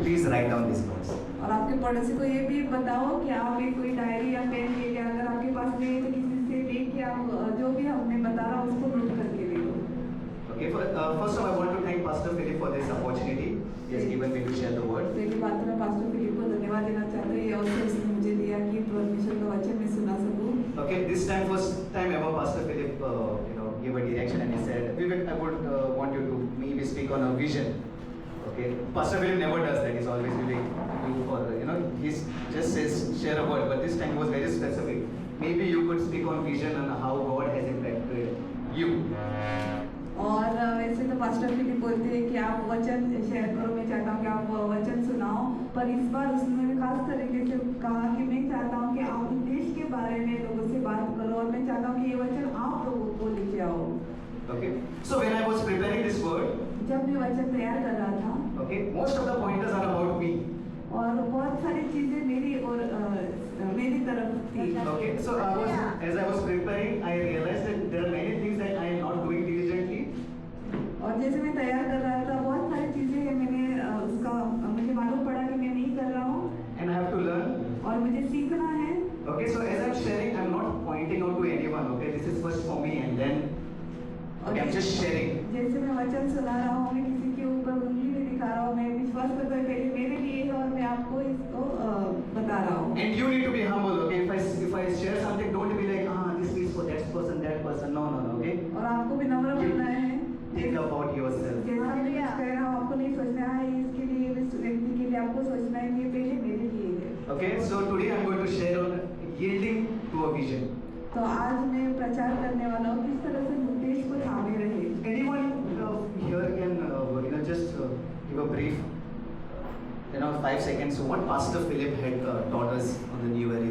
please write down these notes. और आपके पड़ोसी को ये भी बताओ कि आप एक कोई डायरी या पेन लेके, अगर आपके पास नहीं है तो किसी से लेके आप जो भी हमने बता रहा उसको नोट करके ले लो। Okay, first of all, I want to thank Pastor Philip for this opportunity he has given me to share the word. पहली बात तो मैं पास्टर फिलिप को धन्यवाद देना चाहती हूँ, ये अवसर उसने मुझे दिया कि परमेश्वर का वचन मैं सुना सकूँ। Okay, this time, first time ever, Pastor Philip, gave a direction and he said, Vivek, I would want you to maybe speak on a vision. Okay, Pastor Philip never does that. He's always Vivek, you for he just says share a word, but this time he was very specific. Maybe you could speak on vision and how God has impacted you. और वैसे तो pastor Philip बोलते हैं कि आप वचन share करो, मैं चाहता हूँ कि आप वचन सुनाओ, पर इस बार उसने खास तरीके से कहा कि मैं चाहता हूँ कि आप उद्देश्य के बारे में लोगों से बात करो और मैं चाहता हूँ कि ये वचन आप लोगों को लेके आओ। Okay, so when I was preparing this word, जब मैं वचन तैयार कर रहा था, okay, most of the pointers are about me. और बहुत सारी चीजें मेरी और मेरी तरफ थी। Okay, so as I was preparing, I realized that there are many things that I am not doing diligently. और जैसे मैं तैयार कर रहा था, बहुत सारी चीजें मैंने उसका मुझे मालूम पड़ा कि मैं नहीं कर रहा हूँ And I have to learn. और मुझे सीखना है। Okay, so as I'm sharing, I'm not pointing out to anyone. Okay, this is first for me, and then I'm just sharing. जैसे मैं वचन सुना रहा हूँ, मैं किसी के ऊपर उंगली नहीं दिखा रहा हूँ, मैं विश्वास करता हूँ पहले मेरे लिए है और मैं आपको इसको बता रहा हूँ। And you need to be humble. Okay, if I share something, don't be like, this is for that person. No. Okay. और आपको भी नम्र बनना है। Think about yourself. जैसा मैं कुछ कह रहा हूँ, आपको नहीं सोचना है इसके लिए, इस व्यक्ति के लिए, आपको सोचना है कि पहले मेरे लिए है। Okay, so today I'm going to share on yielding to a vision. तो आज मैं प्रचार करने वाला हूँ किस तरह से उद्देश्य को थामे रहे। Anyone here can just give a brief 5 seconds. So what Pastor Philip had taught us on the New Year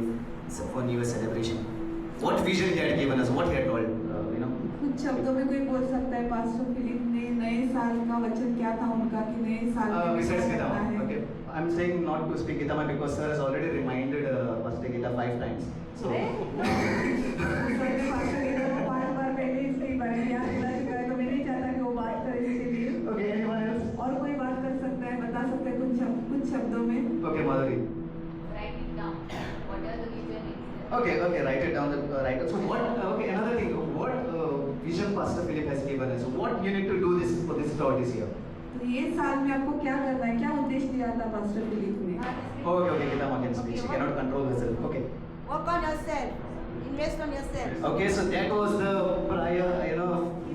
for New Year celebration? What vision he had given us? What he had told? कुछ शब्दों में कोई बोल सकता है pastor Philip ने नए साल का वचन क्या था उनका, कि नए साल में Besides क्या Gita, करना है। okay. I'm saying not to speak Gita because sir has already reminded Pastor Gita 5 times. So. Pastor Gita को 5 बार पहले इसलिए बारे में याद दिला चुका है, तो मैं नहीं चाहता कि वो बात करे इसके लिए। Okay, anyone else? और कोई बात कर सकता है, बता सकता है कुछ शब्दों में। Okay, Madhuri. Write it down. What are the vision is? Okay, write it down. So what? Okay, another thing. What vision Pastor Philip has given us? What you need to do for this year? तो ये साल में आपको क्या करना है, क्या उद्देश्य दिया था पास्टर फिलिप ने? Okay, Gita can speak. She cannot control herself. Okay. Work on yourself. Invest on yourself. Okay, so that was the prior,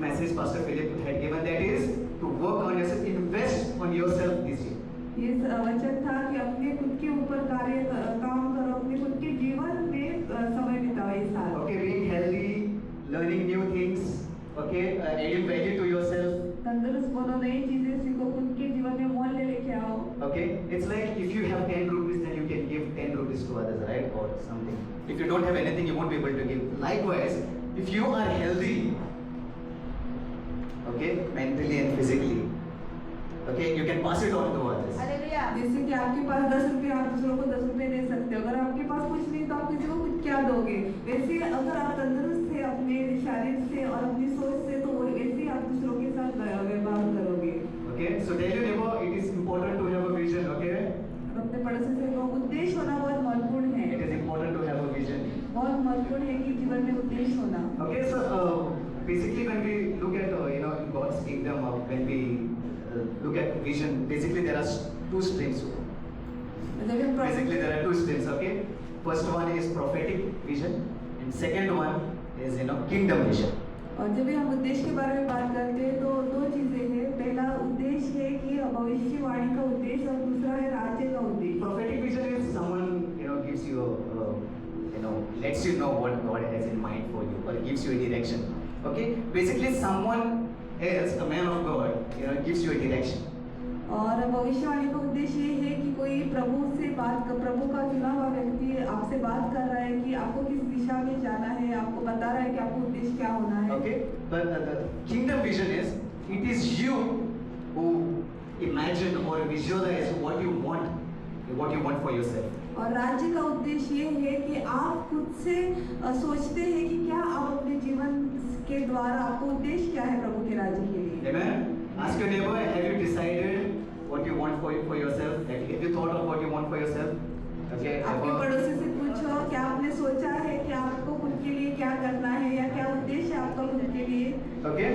message Pastor Philip had given. That is to work on yourself, invest on yourself this year. ये वचन था कि अपने खुद के ऊपर काम करो, अपने खुद के जीवन में समय बिताओ इस साल। Okay, being healthy, learning new things. Okay, adding value to yourself. तंदुरुस्त बनो, नई चीजें सीखो, खुद के जीवन में मूल्य लेके आओ। Okay, it's like if you have 10 rupees, then you can give 10 rupees to others, right? Or something. If you don't have anything, you won't be able to give. Likewise, if you are healthy, okay, mentally and physically, okay, you can pass it on to others. Hallelujah. जैसे कि आपके पास 10 रुपये, आप दूसरों को 10 रुपये दे सकते हो। अगर आपके पास कुछ नहीं तो आप किसी को कुछ क्या दोगे? वैसे अगर आप तंदुरुस्त थे अपने शरीर से और अपनी सोच से, तो वैसे आप दूसरों के साथ व्यवहार करोगे। Okay, so tell your neighbor it is important to have a vision. Okay, अपने पड़ोसी से कहो, उद्देश्य होना बहुत महत्वपूर्ण it है। is important to have a vision. बहुत महत्वपूर्ण है कि जीवन में उद्देश्य होना। Okay, so basically when we look at in God's kingdom, when we look at vision, basically there are 2 streams. जब हम Basically there are 2 streams. Okay, first one is prophetic vision, and second one is kingdom vision. और जब भी हम उद्देश्य के बारे में बात करते हैं तो 2 चीजें हैं। पहला उद्देश्य है कि भविष्यवाणी का उद्देश्य और दूसरा है राज्य का उद्देश्य। Prophetic vision is someone gives you lets you know what God has in mind for you, or gives you a direction. Okay, basically someone else, a man of God, gives you a direction. और भविष्यवाणी का उद्देश्य ये है कि कोई प्रभु का चुना हुआ व्यक्ति आपसे बात कर रहा है कि आपको किस दिशा में जाना है, आपको बता रहा है कि आपको उद्देश्य क्या होना है। Okay, but the kingdom vision is it is you who imagine or visualize what you want for yourself. और राज्य का उद्देश्य ये है कि आप खुद से सोचते हैं कि क्या आप अपने जीवन के द्वारा, आपको उद्देश्य क्या है प्रभु के राज्य के लिए। Amen. Ask your neighbor, have you decided what you want for yourself? Have you thought of what you want for yourself? Okay. आपके पड़ोसी से पूछो क्या आपने सोचा है कि आपको खुद के लिए क्या करना है या क्या उद्देश्य है आपका खुद के लिए. Okay.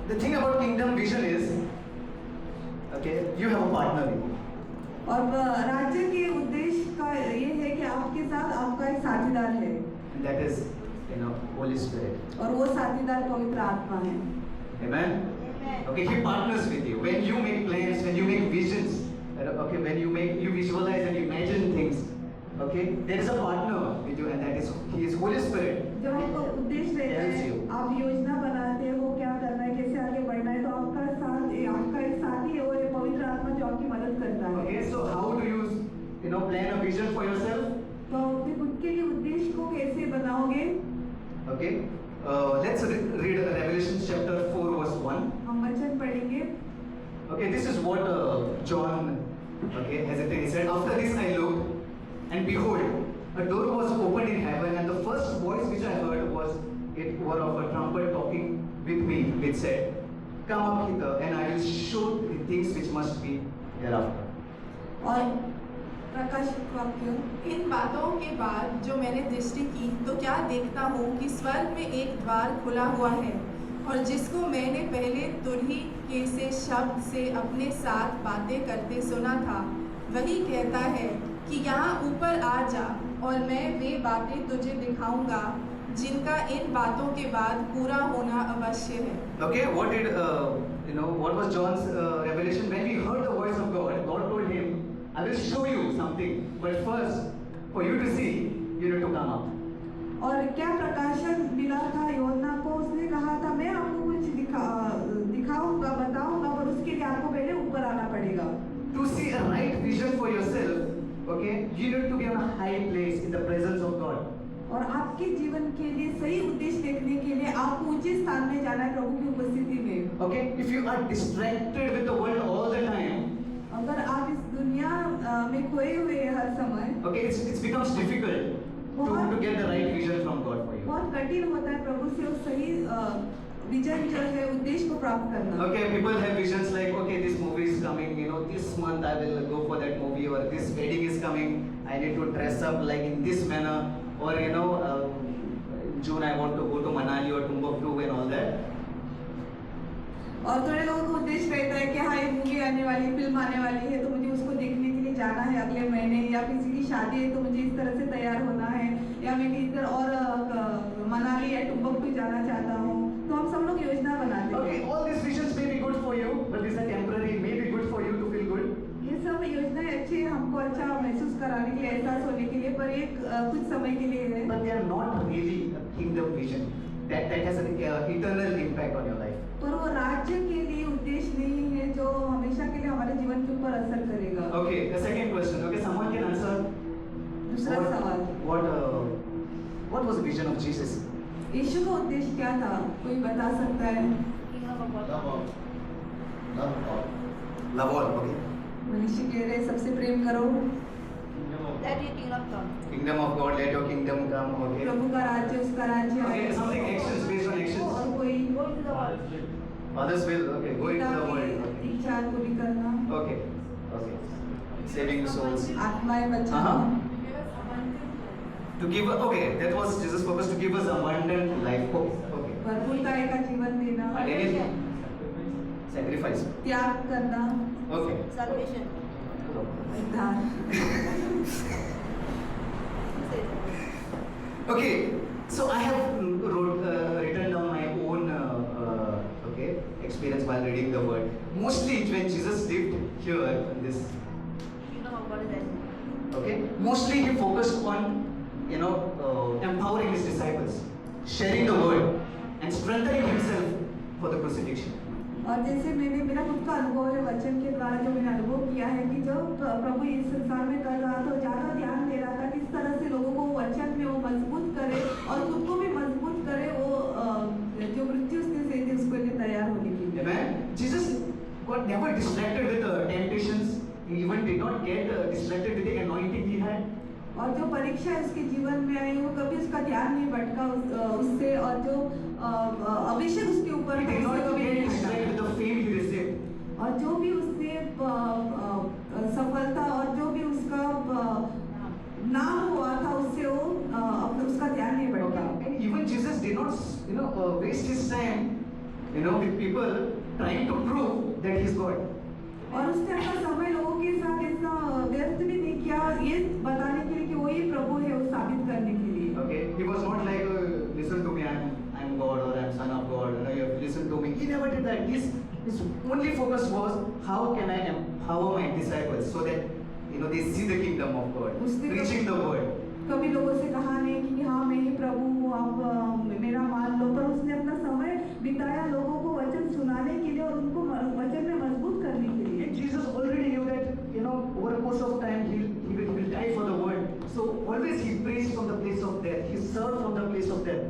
The thing about kingdom vision is, okay, you have a partner with you. और राज्य के उद्देश्य का ये है कि आपके साथ आपका एक साथीदार है. And that is, Holy Spirit. और वो साथीदार पवित्र आत्मा है. Amen. Okay, He partners with you. When you make plans, when you make visions, okay, when you visualize and imagine things, okay, there is a partner with you, and that is He is Holy Spirit. जब आपका उद्देश्य रहता Tells है, you. आप योजना बनाते हो क्या करना है, कैसे आगे बढ़ना है, तो आपका एक साथी है, वो ये पवित्र आत्मा जो आपकी मदद करता है. Okay, so how do you plan a vision for yourself? तो अपने खुद के लिए उद्देश्य को कैसे बनाओगे? Okay, let's read Revelation chapter 4 verse 1. हम वचन पढ़ेंगे. Okay, this is what John, okay, has it. He said, after this I looked, and behold, a door was opened in heaven, and the first voice which I heard was it were of a trumpet talking with me, which said, come up hither, and I will show the things which must be hereafter. और प्रकाशित वाक्य. इन बातों के बाद जो मैंने दृष्टि की तो क्या देखता हूँ कि स्वर्ग में एक द्वार खुला हुआ है, और जिसको मैंने पहले तुरही के से शब्द से अपने साथ बातें करते सुना था, वही कहता है कि यहाँ ऊपर आ जा, और मैं वे बातें तुझे दिखाऊंगा जिनका इन बातों के बाद पूरा होना अवश्य है. Okay, what was John's revelation? When he heard the voice of God, God told him, I will show you something, but first, for you to see, you need to come up. और क्या प्रकाशन मिला था योना को? उसने कहा था मैं आपको कुछ दिखाऊंगा, बताऊंगा, पर उसके लिए आपको पहले ऊपर आना पड़ेगा. To see a right vision for yourself, okay, you need to be on a high place in the presence of God. और आपके जीवन के लिए सही उद्देश्य देखने के लिए आपको ऊंचे स्थान में जाना है प्रभु की उपस्थिति में. Okay, if you are distracted with the world all the time, अगर आप इस दुनिया में खोए हुए हैं हर समय, okay, it becomes difficult to get the right vision from God for you. बहुत कठिन होता है प्रभु से उस सही विजन जो है उद्देश्य को प्राप्त करना. Okay, people have visions like, okay, this movie is coming, this month I will go for that movie, or this wedding is coming, I need to dress up like in this manner, or in June I want to go to Manali or Timbuktu and all that. और थोड़े लोगों का उद्देश्य रहता है कि हाँ ये मूवी आने वाली, फिल्म आने वाली है, तो मुझे उसको देखने के लिए जाना है अगले महीने, या किसी की शादी है तो मुझे इस तरह से तैयार होना है, या मैं इधर और मनाली या टुम्बकटू जाना चाहता हूँ. तो हम सब लोग योजना बनाते हैं. Okay, all these visions may be good for you, but these are temporary, may be good for you to feel good. ये सब योजनाएं अच्छी है हमको अच्छा महसूस कराने के लिए, एहसास होने के लिए, पर एक कुछ समय के लिए है. But they are not really a kingdom vision that has an eternal impact on your life. पर वो राज्य के लिए उद्देश्य नहीं है जो हमेशा के लिए हमारे जीवन के ऊपर असर करेगा. Okay, the second question. Okay, someone can answer. दूसरा सवाल, What was the vision of Jesus? यीशु का उद्देश्य क्या था? कोई बता सकता है? Love all. Okay. मनुष्य कह रहे सबसे प्रेम करो. That is kingdom come. Kingdom of God, let your kingdom come. Okay. प्रभु का राज्य, उसका राज्य Okay, है. something actions based on actions. और कोई Go to the world. Others will. Okay, go into the पिता world. की इच्छा पूरी करना, Okay. Okay. Saving the souls. आत्माएं बचाना. To give. Okay, that was Jesus' purpose, to give us abundant life. Okay. भरपूरता का जीवन देना, And anything. Sacrifice. त्याग करना, Okay. Salvation. उद्धार. Okay, so I have written down my own experience while reading the word. Mostly when Jesus lived here in this, Kingdom of God is that. okay, mostly he focused on empowering his disciples, sharing the word, and strengthening himself for the crucifixion. और जैसे मेरा खुद का अनुभव है वचन के द्वारा जो मैंने अनुभव किया है कि जब प्रभु इस संसार में कर रहा था, ज़्यादा ध्यान दे रहा था किस तरह से लोगों को वचन में वो मजबूत करे और खुद को भी मजबूत करे, वो जो मृत्यु से थे उसके लिए तैयार होने के लिए. Amen. Jesus got never distracted with temptations. He even did not get distracted with the anointing he had. और जो परीक्षा उसके जीवन में आई वो कभी उसका ध्यान नहीं भटका उससे, और जो अभिषेक उसके ऊपर He था, did उससे not कभी get नहीं distracted with हटा। the fame he received. और जो भी उसने सफलता और जो भी उसका नाम हुआ था उससे वो उसका ध्यान नहीं भटका। Okay. And even Jesus did not, waste his time, with people trying to prove that he's God. और उसने अपना समय लोगों के साथ ऐसा व्यर्थ भी नहीं किया ये बताने के लिए कि वो ही प्रभु है, वो साबित करने के लिए। Okay. He was not like, listen to me, I'm God or I'm son of God. You have to listen to me. He never did that. His only focus was how can I empower my disciples so that they see the kingdom of God, उसने preaching the word. कभी लोगों से कहा नहीं कि हाँ मैं ही प्रभु हूँ, आप मेरा मान लो, पर उसने अपना समय बिताया लोगों को वचन सुनाने के लिए और उनको वचन में मजबूत करने के लिए। And Jesus already knew that over a course of time he will die for the word. So always he preached from the place of death. He served from the place of death.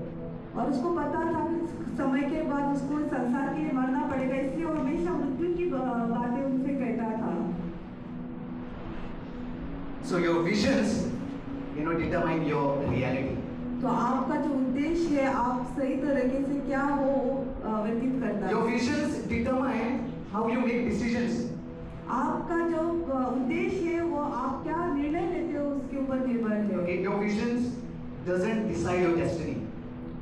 और उसको पता था कि समय के बाद उसको इस संसार के लिए मरना पड़ेगा, इसलिए वो हमेशा मृत्यु की बातें उनसे कहता था। So your visions, determine your reality. तो आपका जो उद्देश्य है आप सही तरीके से क्या हो व्यतीत करता Your है। visions determine how you make decisions. आपका जो उद्देश्य है वो आप क्या निर्णय लेते हो उसके ऊपर निर्भर है। Okay, your visions doesn't decide your destiny,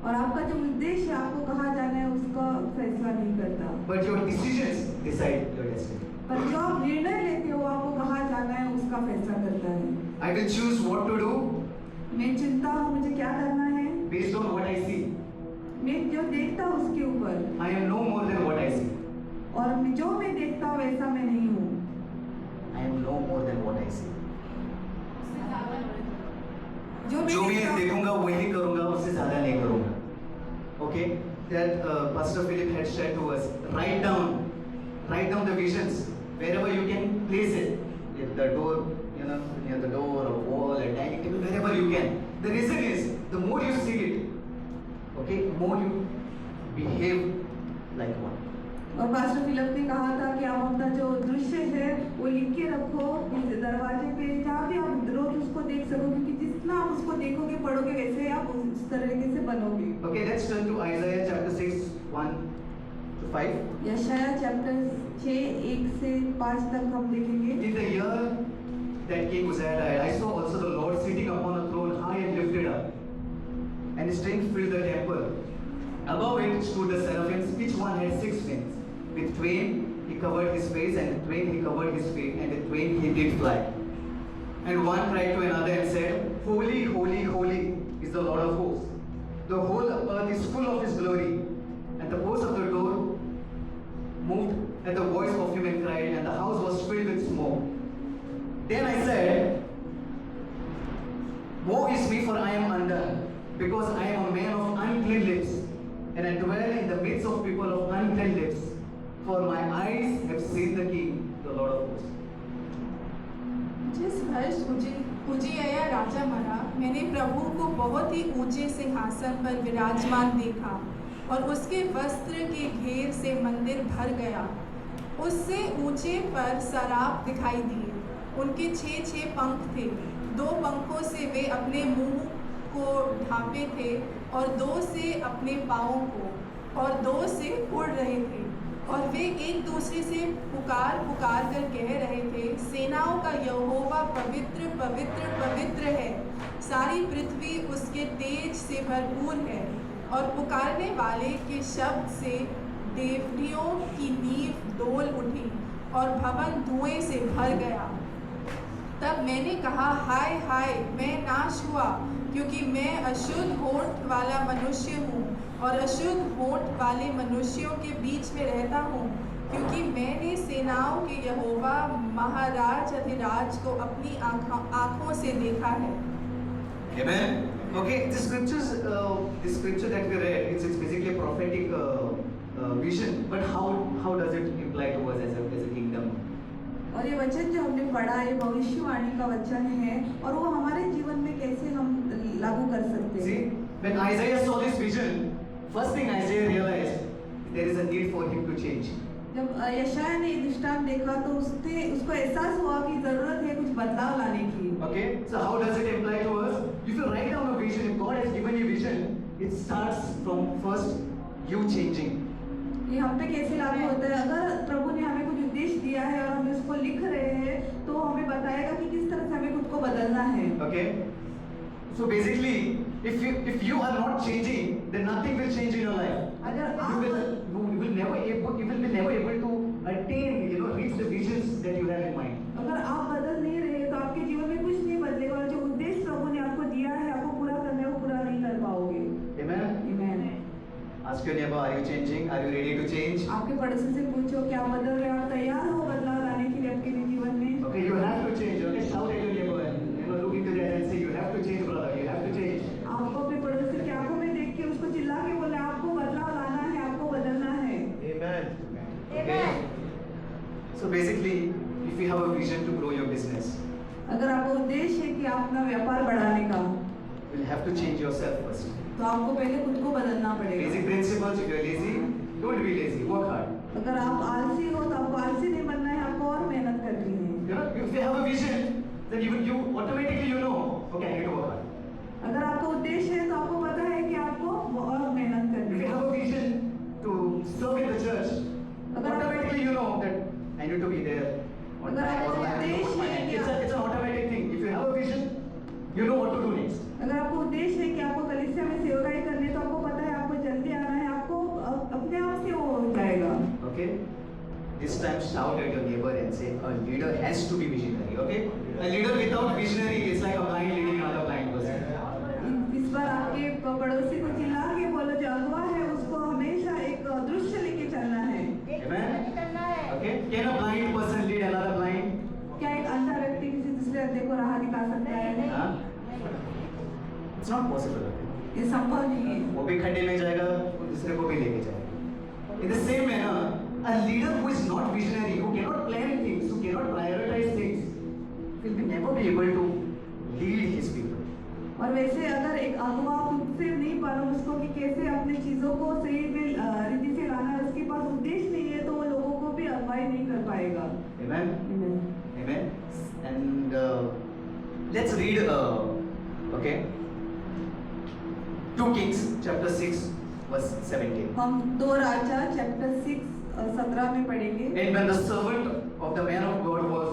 और आपका जो उद्देश्य है आपको कहाँ जाना है उसका फैसला नहीं करता, but your decisions decide your destiny. पर जो आप निर्णय लेते हो आपको कहाँ जाना है उसका फैसला करता है। I will choose what to do मैं चिंता हूँ मुझे क्या करना है, based on what I see. मैं जो देखता हूँ उसके ऊपर, I am no more than what I see. और जो मैं देखता हूँ वैसा मैं नहीं हूँ। I am no more than what I see. जो जो मैं भी देखता हूँ- देखूंगा वही करूंगा, उससे ज्यादा नहीं करूंगा. Okay, that Pastor Philip had shared to us. Write down the visions wherever you can place it. At the door, near the door or wall, or dining table, wherever you can. The reason is, the more you see it, okay, more you behave like one. और pastor Philip ने कहा था कि आप अपना जो दृश्य है वो लिख के रखो इस दरवाजे पे, जहाँ भी आप रोज उसको देख सको, क्योंकि जितना आप उसको देखोगे पढ़ोगे वैसे आप उस तरीके से बनोगे। Okay, let's turn to Isaiah chapter 6, 1-5. यशाया चैप्टर 6 1 से 5 तक हम देखेंगे। In the year that King Uzziah died, I saw also the Lord sitting upon a throne high and lifted up, and his strength filled the temple. Above it stood the seraphims, each one had 6 wings. With twain he covered his face, and with twain he covered his feet, and with twain he did fly. And one cried to another and said, Holy, holy, holy is the Lord of hosts. The whole earth is full of his glory. And the posts of the door moved at the voice of him and cried, and the house was filled with smoke. Then I said, Woe is me, for I am undone, because I am a man of unclean lips, and I dwell in the midst of people of unclean lips, for my eyes have seen the King, the Lord of hosts. जिस वर्ष Uzziah राजा मरा, मैंने प्रभु को बहुत ही ऊंचे सिंहासन पर विराजमान देखा, और उसके वस्त्र के घेर से मंदिर भर गया। उससे ऊंचे पर सराप दिखाई दिए, उनके 6 पंख थे। 2 पंखों से वे अपने मुंह को ढांपे थे, और 2 से अपने पाँवों को, और 2 से उड़ रहे थे। और वे एक दूसरे से पुकार पुकार कर कह रहे थे, सेनाओं का यहोवा पवित्र पवित्र पवित्र है, सारी पृथ्वी उसके तेज से भरपूर है। और पुकारने वाले के शब्द से देवड़ियों की नींव डोल उठी, और भवन धुएं से भर गया। तब मैंने कहा, हाय हाय, मैं नाश हुआ, क्योंकि मैं अशुद्ध होंठ वाला मनुष्य हूँ, और अशुद्ध होंठ वाले मनुष्यों के बीच में रहता हूँ, क्योंकि मैंने सेनाओं के यहोवा महाराज अधिराज को अपनी आँखों से देखा है। Amen. Okay, the scripture that we read, it's basically a prophetic vision, but how does it imply to us as a kingdom? और ये वचन जो हमने पढ़ा है भविष्यवाणी का वचन है, और वो हमारे जीवन में कैसे हम लागू कर सकते हैं। See, when Isaiah saw this vision, first thing Isaiah realized, there is a need for him to change. जब यशाया ने दृष्टांत देखा तो उसको एहसास हुआ कि जरूरत है कुछ बदलाव लाने की। Okay, so how does it imply you changing. ये हम पे कैसे लागू होता है? अगर प्रभु ने हमें कुछ उद्देश्य दिया है और हम उसको लिख रहे हैं, तो हमें बताएगा कि किस तरह से हमें खुद को बदलना है। Okay? So basically, if you are not changing, then nothing will change in your life. अगर You will be never able to attain, reach the visions that you have in mind. अगर आप बदल नहीं रहे तो आपके जीवन में कुछ नहीं बदलेगा और जो उद्देश्य प्रभु ने आपको दिया है, आपको पूरा करना है, वो पूरा नहीं कर पाओगे। Amen? Amen. Ask your neighbor, are you changing? Are you ready to change? आपके पड़ोसी से पूछो क्या बदल रहे हो, आप तैयार हो बदलाव लाने के लिए आपके जीवन में? Okay, you have to change. Okay, shout at your neighbor and look into that and say, you have to change, brother. You have to change. आपको अपने पड़ोसी की आंखों में देख के उसको चिल्ला के बोले आपको बदलाव लाना है, आपको बदलना है। Amen. Okay. So basically, if you have a vision to grow your business, अगर आपको उद्देश्य है कि आप अपना व्यापार बढ़ाने का, you will have to change yourself first. तो आपको पहले खुद को बदलना पड़ेगा। Basic principles, if you are lazy, don't be lazy. Work hard. अगर आप आलसी हो तो आपको आलसी नहीं बनना है, आपको और मेहनत करनी है। If you have a vision, then you automatically okay, I need to work hard. अगर आपका उद्देश्य है तो आपको पता है कि आपको और मेहनत If करनी you है। have a vision to serve in the church, automatically you know that I need to be there on अगर time आपको or I have to put my उद्देश्य है hand. कि It's an automatic thing. If you have a vision, you know what to do next. अगर आपको उद्देश्य है कि आपको कलीसिया में सेवकाई करनी है, तो आपको पता है आपको जल्दी आना है, आपको अपने आप से वो हो जाएगा। Okay? This time shout at your neighbor and say, a leader has to be visionary. Okay? A leader without visionary is like a blind leading another blind person. इस बार आपके पड़ोसी को चिल्ला के बोलो, जो अगवा है उसको हमेशा एक दृश्य लेके चलना है। Amen? Okay? Can a blind person lead another blind? क्या एक अंधा व्यक्ति किसी दूसरे अंधे को राह दिखा सकता है? Huh? It's not possible. ये संभव नहीं है। वो भी खड्डे में जाएगा, वो दूसरे को भी लेके जाएगा। In the same manner, a leader who is not visionary, who cannot plan things, who cannot prioritize things, will be never be able to lead his people. और वैसे अगर एक अगवा खुद से नहीं मालूम उसको कि कैसे अपने चीजों को सही रीति से लाना है, उसके पास उद्देश्य नहीं है, तो वो लोगों को भी अगवाई नहीं कर पाएगा। Amen? Amen. Amen? And let's read, okay, 2 Kings chapter 6 verse 17. हम 2 राजा चैप्टर 6 17 में पढ़ेंगे। And when the servant of the man of God was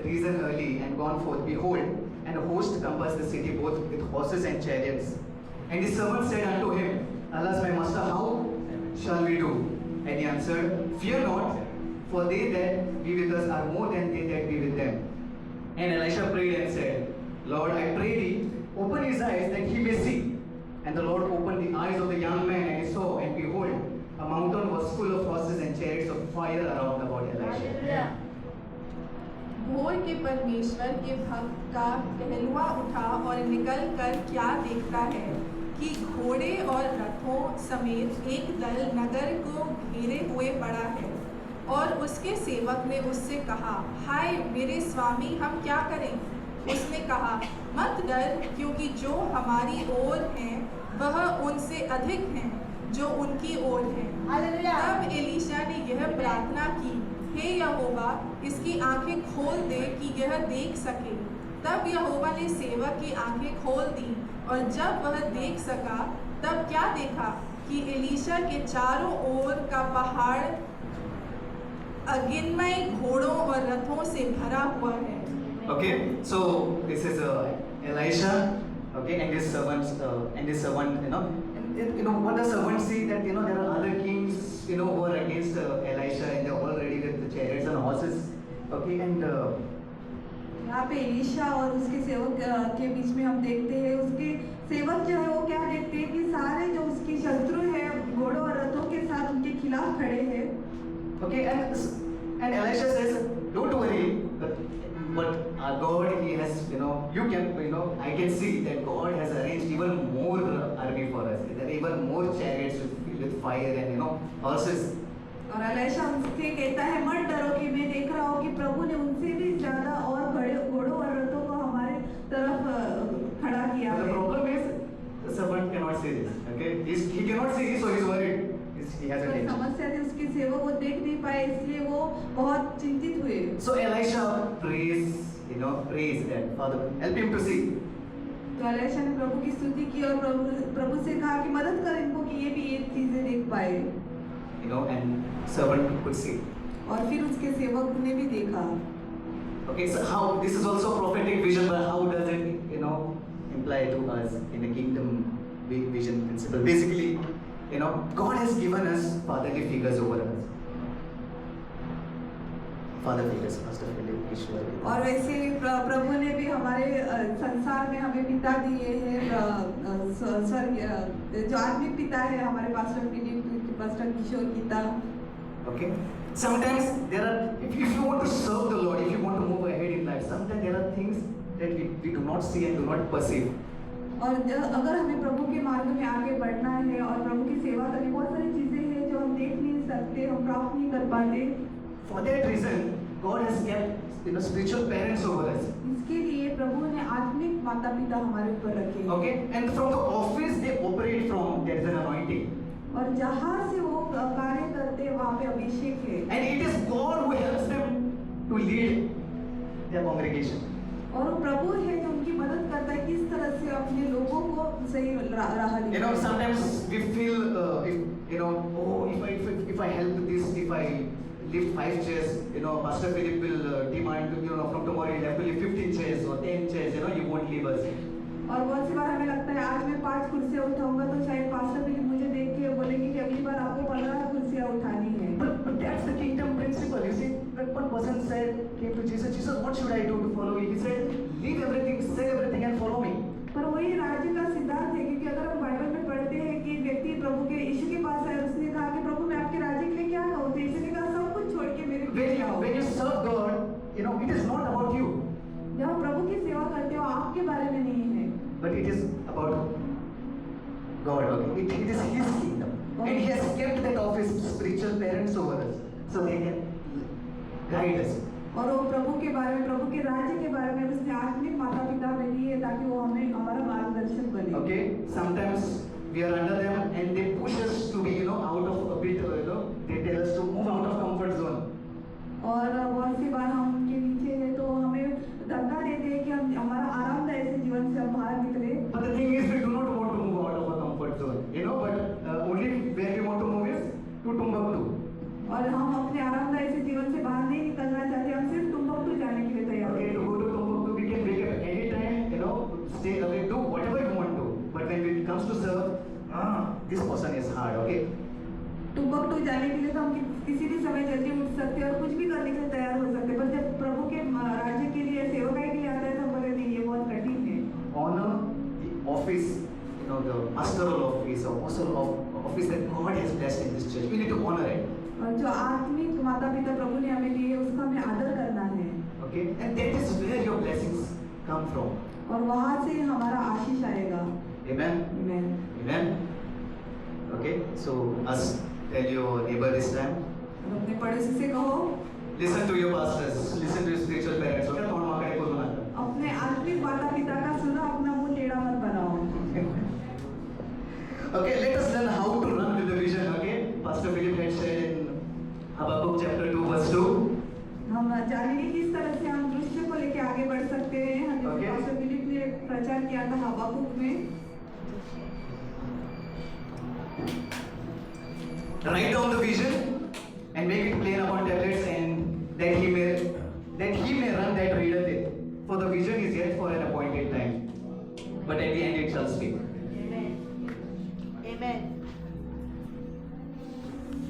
risen early and gone forth, behold, and a host compassed the city both with horses and chariots. And the servant said unto him, Alas, my master, how shall we do? And he answered, Fear not, for they that be with us are more than they that be with them. And Elisha prayed and said, Lord, I pray thee, open his eyes that he may see. And the Lord opened the eyes of the young man, and he saw, and behold, a mountain was full of horses and chariots of fire around about Elisha. भोर के परमेश्वर के भक्त का टहलुआ उठा और निकल कर क्या देखता है कि घोड़े और रथों समेत एक दल नगर को घेरे हुए पड़ा है। और उसके सेवक ने उससे कहा, हाय मेरे स्वामी, हम क्या करें? उसने कहा, मत डर, क्योंकि जो हमारी ओर हैं वह उनसे अधिक हैं जो उनकी ओर हैं। तब एलीशा ने यह प्रार्थना की, हे यहोवा, इसकी आंखें खोल दे कि यह देख सके। तब यहोवा ने सेवक की आंखें खोल दी, और जब वह देख सका तब क्या देखा कि एलीशा के चारों ओर का पहाड़ अगिनमय घोड़ों और रथों से भरा हुआ है। Okay, so this is Elisha, okay, and his servants, what the servants see that there are other kings, who are against Elisha, and they're all ready with the chariots and horses, okay, and यहाँ पे Elisha और उसके सेवक के बीच में हम देखते हैं, उसके सेवक जो है वो क्या देखते हैं कि सारे जो उसके शत्रु हैं घोड़ों और रथों के साथ उनके खिलाफ खड़े हैं। okay, and Elisha says, don't worry, but our God, He has, I can see that God has arranged even more army for us. There are even more chariots with fire and horses. और Elisha उनसे कहता है, मत डरो कि मैं देख रहा हूँ कि प्रभु ने उनसे भी ज्यादा और घोड़ों और रथों को हमारे तरफ खड़ा किया But the है। problem is, the servant cannot see this. Okay, he cannot see this, so he's worried. He has a तो tension. समस्या थी उसके सेवक वो देख नहीं पाए, इसलिए वो बहुत चिंतित हुए। So Elisha prays that Father, help him to see. तो एलिशा ने प्रभु की स्तुति की और प्रभु से कहा कि मदद कर इनको कि ये भी ये चीजें देख पाए। You know, and servant could see. और फिर उसके सेवक ने भी देखा। Okay, so how this is also prophetic vision, but how does it, you know, imply to us in a kingdom vision principle? Basically, you know, God has given us fatherly figures over us. Father figures, Pastor Philip, Ishwar. और वैसे प्रभु ने भी हमारे संसार में हमें पिता दिए हैं, स्वर्ग जो आत्मिक पिता है हमारे pastor Philip, pastor Kishore Gita. Okay. Sometimes there are, if you want to serve the Lord, if you want to move ahead in life, sometimes there are things that we do not see and do not perceive. और अगर हमें प्रभु के मार्ग में आगे बढ़ना है और प्रभु की सेवा करनी, बहुत सारी चीजें हैं जो हम देख नहीं सकते, हम प्राप्त नहीं कर पाते। For that reason, God has kept, you know, spiritual parents over us. इसके लिए प्रभु ने आत्मिक माता पिता हमारे ऊपर रखे। Okay, and from the office they operate from, there is an anointing. और जहाँ से वो कार्य करते हैं वहाँ पे अभिषेक है। And it is God who helps them to lead their congregation. और वो प्रभु है जो उनकी मदद करता है किस तरह से अपने लोगों को सही राह You know, sometimes we feel, if, you know, oh, if I help this, if I lift 5 chairs, you know, Pastor Philip will demand, you know, from tomorrow you'll have to lift 15 chairs or 10 chairs, you know, you won't leave us. और बहुत सी बार हमें लगता है आज मैं 5 कुर्सियाँ उठाऊंगा तो शायद पास्टर फिलिप मुझे देख के बोलेंगे कि अगली बार आपको 15 कुर्सियाँ उठानी है। But that's the kingdom principle. You see, when one person came to Jesus, Jesus, what should I do to follow you? He said, leave everything, sell everything and follow me. पर वही राज्य का सिद्धांत है, क्योंकि अगर हम बाइबल में पढ़ते हैं कि व्यक्ति प्रभु के यीशु के पास आया, उसने कहा कि प्रभु मैं आपके राज्य के लिए क्या करूं? तो यीशु ने कहा सब कुछ छोड़ के मेरे पीछे आओ। When you serve God, you know, it is not about you, जब आप प्रभु की सेवा करते हो आपके बारे में नहीं है, but it is about God. Okay, it is His kingdom, and He has kept that of His spiritual parents over us, so they can guide us. और वो प्रभु के बारे में, प्रभु के राज्य के बारे में उसने आत्मिक माता पिता में दिए ताकि वो हमें हमारा मार्गदर्शन बने। Okay, sometimes we are under them and they push us to be, you know, out of a bit, you know, they tell us to move out of comfort zone. और बहुत सी बार हम उनके नीचे हैं तो हमें धक्का देते हैं कि हम हमारा आरामदायक से जीवन से हम बाहर निकले। But the thing is, we do not want to move out of a comfort zone, you know, but only where we want to move is to Timbuktu. और हम अपने आरामदायक से जीवन से बाहर नहीं निकलना चाहते, हम सिर्फ टुम्बकटू जाने के लिए तैयार Okay, हैं। to go to Timbuktu, we can wake up anytime, you know, stay away, do whatever you want to. But when it comes to serve, this person is hard, okay? टुम्बकटू जाने के लिए तो हम किसी भी समय जल्दी उठ सकते हैं और कुछ भी करने के लिए तैयार हो सकते हैं, पर जब प्रभु के राज्य के लिए सेवकाई के लिए आता है तो हम बोले नहीं ये बहुत कठिन है। Honor the office, you know, the pastoral office or apostle office that God has blessed in this church. We need to honor it. और जो आत्मिक माता पिता प्रभु ने हमें दिए उसका हमें आदर करना है। Okay, and that is where your blessings come from. और वहाँ से हमारा आशीष आएगा। Amen. Amen. Amen. Okay, so us tell your neighbor this time. अब अपने पड़ोसी से कहो, Listen to your pastors. Listen to your spiritual parents. Okay, कौन वहाँ का एक बोलना है? अपने आत्मिक माता पिता का सुनो, अपना मुंह टेढ़ा मत बनाओ। Okay, let us learn how to run with the vision. Okay, Pastor Philip had said in Habakkuk chapter 2 verse 2. हम जानेंगे किस तरह से हम दृश्य को लेके आगे बढ़ सकते हैं। Okay. पास्टर फिलिप ने प्रचार किया था हबाकुक में। Write down the vision and make it plain upon tablets, and that he may run that readeth it. For the vision is yet for an appointed time, but at the end it shall speak. Amen. Amen.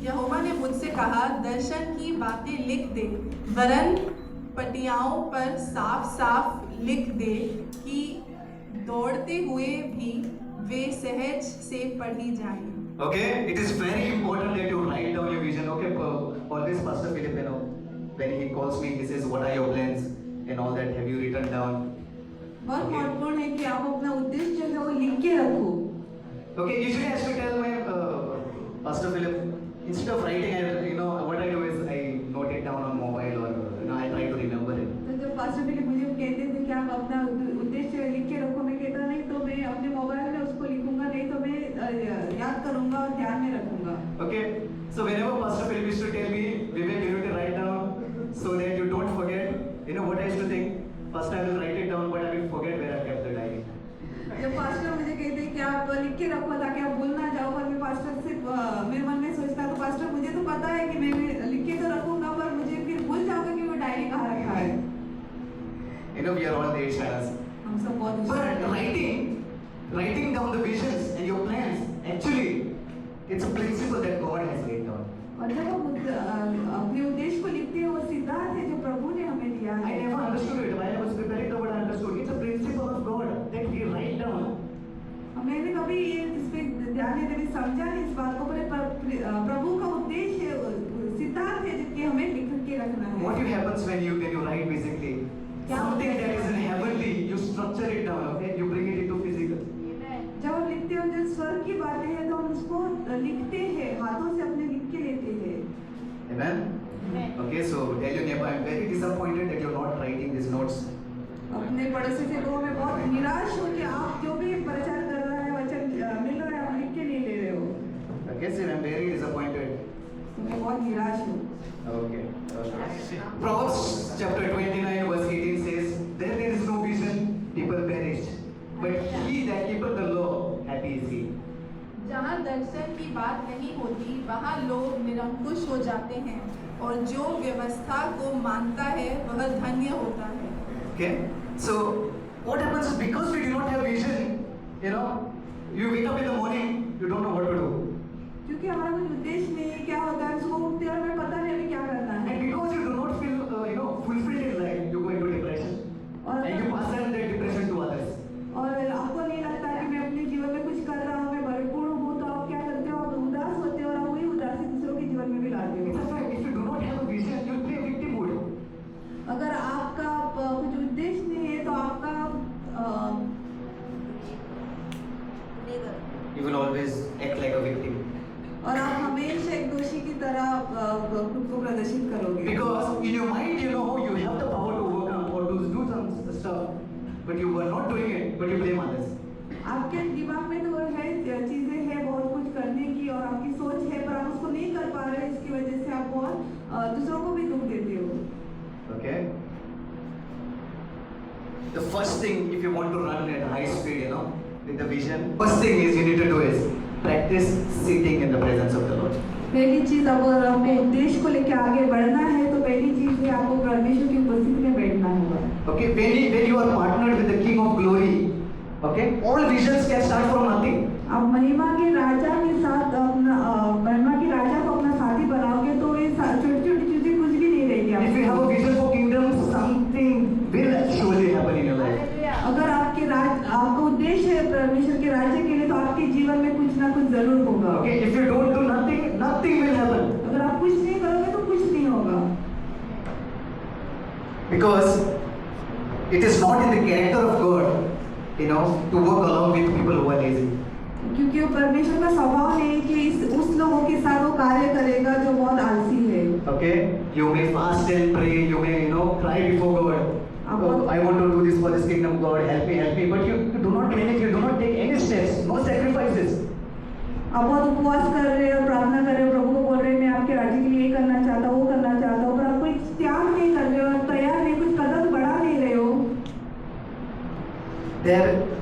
यहोवा ने मुझसे कहा, दर्शन की बातें लिख दे, वरन पटियाओं पर साफ साफ लिख दे कि दौड़ते हुए भी वे सहज से पढ़ी जाएं। Okay, it is very important that you write down your vision. Okay, always Pastor Philip, you know, when he calls me, he says, "What are your plans?" and all that. Have you written down? बहुत महत्वपूर्ण है कि आप अपना उद्देश्य जो है वो लिख के रखो। Okay, usually I have to tell my Pastor Philip, instead of writing, what I do is I note it down on mobile, or I try to remember it. तो जब पास्टर फिलिप मुझे कहते थे कि आप अपना उद्देश्य लिख के रखो, मैं कहता नहीं तो मैं अपने मोबाइल में उसको लिखूंगा, नहीं तो मैं याद करूंगा और ध्यान में रखूंगा। Okay, so whenever Pastor Philip used to tell me, Vivek, you need to write down so that you don't forget. You know what I used to think? First I will write it down, but I will forget where I kept the diary. जब pastor मुझे कहते कि आप लिख के रखो ताकि आप भूल ना जाओ, पर मैं पास्टर से मेरे मन में सोचता तो पास्टर मुझे तो पता है कि मैं लिख के तो रखूंगा, पर मुझे फिर भूल जाऊंगा कि वो डायरी कहाँ रखा है। You know, we are all there, Sharas. हम सब बहुत But writing down the visions and your plans, actually, it's a principle that God has laid down. और जब हम अपने उद्देश्य को लिखते हैं, वो सिद्धांत है जो प्रभु ने हमें दिया I है। never understood it. While I was preparing the word, I understood. It's a principle of God that we write down. मैंने कभी ये इस पे ध्यान नहीं देने समझा नहीं इस बात को, पर प्रभु का उद्देश्य सिद्धांत है जिसके हमें लिख के रखना है। What happens when you write basically something that is in heavenly, you structure it down, okay? You bring it into physical. जब हम लिखते हो जो स्वर्ग की बातें हैं तो हम उसको लिखते हैं, हाथों से अपने लिख के लेते हैं। Amen? Okay, so tell your neighbor, I'm very disappointed that you're not writing these notes. अपने पड़ोसी से कहो मैं बहुत निराश हूँ कि आप जो भी प्रचार कर रहा है वचन मिल रहा है आप लिख के नहीं ले रहे हो। Okay, so I'm very disappointed. मैं बहुत निराश हूँ। Okay. Proverbs chapter 29 verse 18 says, there is no vision, people perish. But he that keepeth the law, happy is he. जहाँ दर्शन की बात नहीं होती वहाँ लोग निरंकुश हो जाते हैं, और जो व्यवस्था को मानता है वह धन्य होता है। Okay? So, what happens is because we do not have vision, you know, you wake up in the morning, you don't know what to do. क्योंकि हमारा कुछ उद्देश्य नहीं है, क्या होता है सुबह उठते और हमें पता नहीं हमें क्या करना है। And because you do not feel, fulfilled in life, you go into depression. And you pass on that depression to others. और आपको नहीं लगता कि मैं अपने जीवन में कुछ कर रहा हूँ, मैं भरपूर हूँ, तो आप क्या करते हो, आप उदास होते हो और आप वही उदासी दूसरों के जीवन में भी लाते It's हो। a fact, if you do not have a vision, you'll play victimhood. अगर आपका कुछ उद्देश्य नहीं है तो आपका You will always act like a victim. और आप हमेशा एक दोषी की तरह खुद को प्रदर्शित करोगे। Because in your mind, you have the power to overcome or to do some stuff, but you were not doing it, but you blame others. आपके दिमाग में तो है चीजें हैं बहुत कुछ करने की और आपकी सोच है, पर आप उसको नहीं कर पा रहे, इसकी वजह से आप बहुत दूसरों को भी दुख देते हो। Okay? The first thing, if you want to run at high speed, with the vision, first thing is you need to do is practice sitting in the presence of the Lord. पहली चीज अगर अपने उद्देश्य को लेकर आगे बढ़ना है तो पहली चीज है आपको परमेश्वर की उपस्थिति में बैठना होगा। Okay, when you are partnered with the King of Glory, okay, all visions can start from nothing. आप महिमा के राजा के साथ महिमा के राजा को अपना साथी बनाओगे तो ये छोटी छोटी चीजें कुछ भी नहीं रहेगी। If you have a vision for kingdom, something will surely happen in your life. अगर आपका उद्देश्य है परमेश्वर के राज्य के लिए तो आपके जीवन में कुछ ना कुछ जरूर होगा। Okay, if you don't do nothing, nothing will happen. अगर आप कुछ नहीं करोगे तो कुछ नहीं होगा। Because it is not in the character of God, to work along with people who are lazy. क्योंकि वो परमेश्वर का स्वभाव नहीं कि उस लोगों के साथ वो कार्य करेगा जो बहुत आलसी है। Okay, you may fast and pray, you may cry before God. I want to do this for this kingdom, God, help me. But you do not do anything, you do not take any steps, no sacrifices. आप बहुत उपवास कर रहे हो, प्रार्थना कर रहे हो, प्रभु को बोल रहे हो मैं आपके राज्य के लिए ये करना चाहता हूँ, वो करना चाहता हूँ, पर आप कोई त्याग नहीं कर रहे हो, तैयार नहीं, कुछ कदम बढ़ा नहीं रहे हो।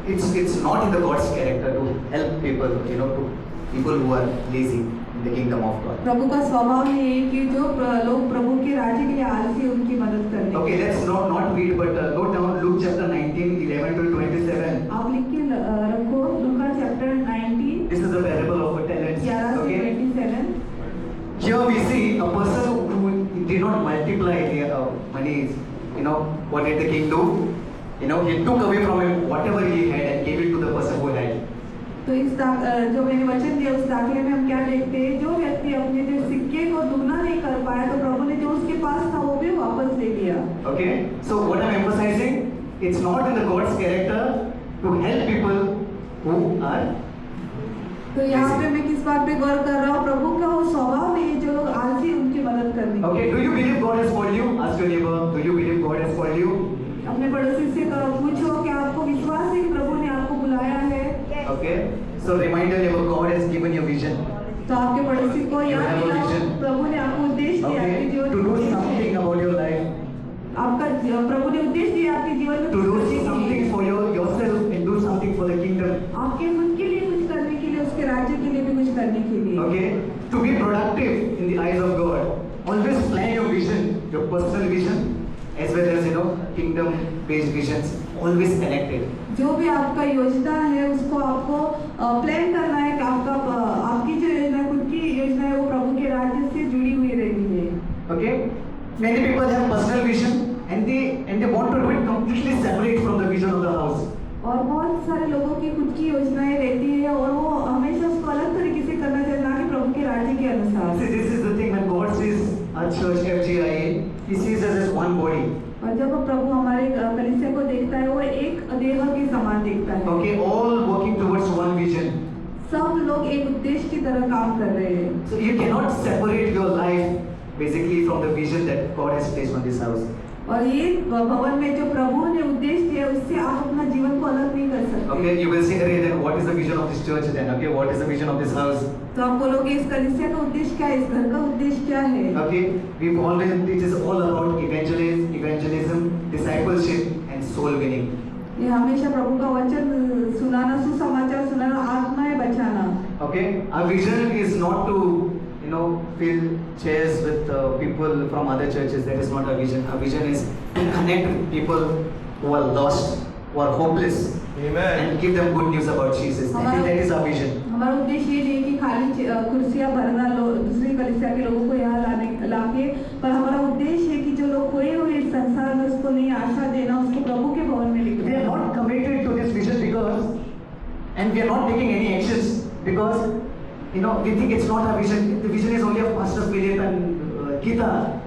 It's not in the God's character to help people, to people who are lazy in the kingdom of God. प्रभु का स्वभाव नहीं है कि जो लोग प्रभु के राज्य के लिए आलसी है उनकी मदद करने। Okay, let's not read, but note down Luke chapter 19, 11 to 27. आप लिख के रखो लूका chapter 19। This is the parable of talents. 11 से Okay. 27। Here we see a person who did not multiply their money. What did the king do? He took away from him whatever he had and gave it to the person who had. तो जो मैंने वचन दिया उस दाखिले में हम क्या देखते हैं, जो व्यक्ति अपने जो सिक्के को दुगना नहीं कर पाया तो प्रभु ने जो उसके पास था वो भी वापस ले लिया। Okay, so what I'm emphasizing, it's not in the God's character to help people who are. तो यहाँ पे मैं किस बात पे गौर कर रहा हूँ, प्रभु का वो स्वभाव नहीं है जो लोग आलसी उनकी मदद करने की। Okay, do you believe God has called you? Ask your neighbor, do you believe God has called you? अपने पड़ोसी से पूछो कि आपको विश्वास है कि प्रभु ने आपको बुलाया है। Okay, so remind your neighbor, God has given you vision. तो आपके पड़ोसी को याद दिलाओ प्रभु ने आपको उद्देश्य दिया Okay, आपके जीवन to do something about your life. आपका प्रभु ने उद्देश्य दिया आपके जीवन में To do something for yourself and do something for the kingdom. kingdom based visions, always connected. जो भी आपका योजना है उसको आपको प्लान करना है कि आपकी जो योजना खुद की योजना है वो प्रभु के राज्य से जुड़ी हुई रहनी है। Okay, many people have personal vision and they want to do it completely separate from the vision of the house. और बहुत सारे लोगों की खुद की योजनाएं रहती है और वो हमेशा उसको अलग तरीके से करना चाहिए, ना कि प्रभु के राज्य के अनुसार। See, this is the thing, when God sees our church FGIA, He sees us as one body. और जब प्रभु हमारे कलीसिया को देखता है वो एक देह के समान देखता है। Okay, all working towards one vision. सब लोग एक उद्देश्य की तरह काम कर रहे हैं। So you cannot separate your life basically from the vision that God has placed on this house. और ये भवन में जो प्रभु ने उद्देश्य दिया उससे आप अपना जीवन को अलग नहीं कर सकते। Okay, you will say, "Arey, then what is the vision of this church then? Okay, what is the vision of this house?" तो आप बोलोगे इस कलीसिया का उद्देश्य क्या है, इस घर का उद्देश्य क्या है? Okay, we've always, it is all about evangelism, discipleship, and soul winning. ये हमेशा प्रभु का वचन सुनाना, सुसमाचार सुनाना, आत्माएं बचाना। Okay, our vision is not to, fill chairs with people from other churches. That is not our vision. Our vision is to connect with people who are lost, who are hopeless, and give them good news about Jesus. I think that is our vision. हमारा उद्देश्य ये नहीं कि खाली कुर्सियां भरना दूसरी कलीसिया के लोगों को यहाँ लाके, पर हमारा उद्देश्य है कि जो लोग खोए हुए इस संसार में उसको नई आशा देना, उसको प्रभु के भवन में We are लेकर। not committed to this vision and we are not taking any actions because, we think it's not our vision. The vision is only of Pastor Philip and Gita.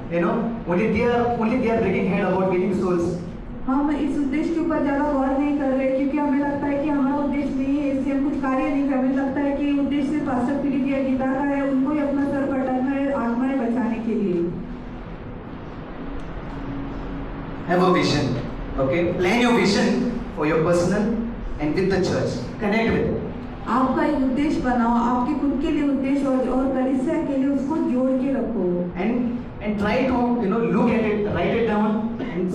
Only they are breaking head about winning souls. हम इस उद्देश्य के ऊपर ज़्यादा गौर नहीं कर रहे क्योंकि हमें लगता है कि हमारा उद्देश्य नहीं है, इसलिए हम कुछ कार्य नहीं कर। हमें लगता है कि उद्देश्य सिर्फ पास्टर फिलिप या गीता का है, उनको ही अपना सर पटाना है आत्माएं बचाने के लिए। Have a vision. Okay, plan your vision for your personal and with the church. Connect with it. आपका एक उद्देश्य बनाओ, आपके खुद के लिए उद्देश्य और कलीसिया के लिए उसको जोड़ के रखो। And try to look at it, write it down, and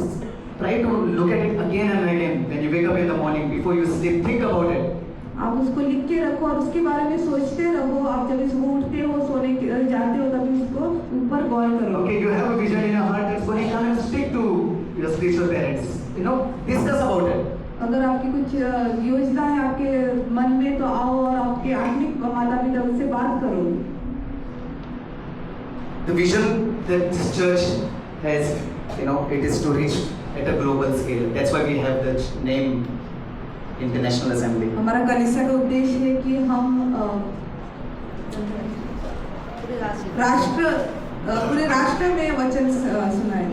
try to look at it again and again when you wake up in the morning before you sleep. Think about it. आप उसको लिख के रखो और उसके बारे में सोचते रहो। आप जब सुबह उठते हो, सोने जाते हो, तभी उसको ऊपर गौर करो। Okay, you have a vision in your heart that's going to come and speak to your spiritual parents. Discuss about it. अगर आपकी कुछ योजना है आपके मन में तो आओ और आपके आत्मिक माता पिता उससे बात करो। The vision that this church has, it is to reach at a global scale. That's why we have the name International Assembly. हमारा कलीसिया का उद्देश्य है कि हम पूरे राष्ट्र में वचन सुनाएं।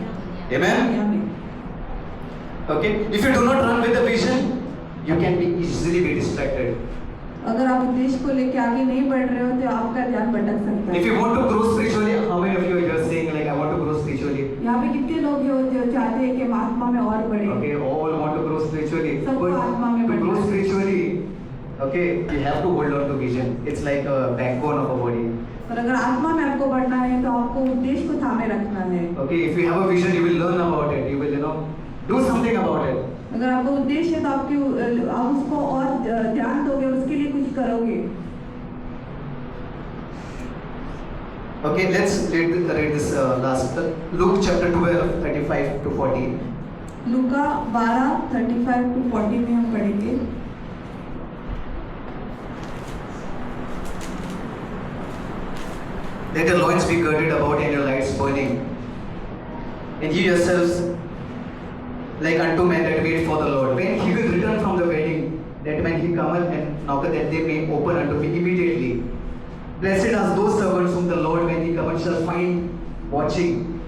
Amen. Okay, if you do not run with the vision, you can be easily be distracted. अगर आप उद्देश्य को लेके आगे नहीं बढ़ रहे हो तो आपका ध्यान भटक सकता है। If you want to grow spiritually, how many of you are just saying like I want to grow spiritually? यहाँ पे कितने लोग हैं जो चाहते हैं कि हम आत्मा में और बढ़े? Okay, all want to grow spiritually. सबको आत्मा में To grow बढ़ना है। spiritually, okay, you have to hold on to vision. It's like a backbone of a body. और अगर आत्मा में आपको बढ़ना है तो आपको उद्देश्य को थामे रखना है। Okay, if you have a vision, you will learn about it. You will, do something about it. अगर आपको उद्देश्य है तो आप उसको और ध्यान दोगे और उसके लिए कुछ करोगे। Okay, let's read this last Luke chapter 12, 35 to 40. Luka 12, 35 to 40 में हम पढ़ेंगे। Let your loins be girded about and your lights burning, and ye yourselves like unto men that wait for the Lord, when he will return from the wedding, that when he cometh and knocketh, that they may open unto me immediately. Blessed are those servants whom the Lord, when he cometh, shall find watching.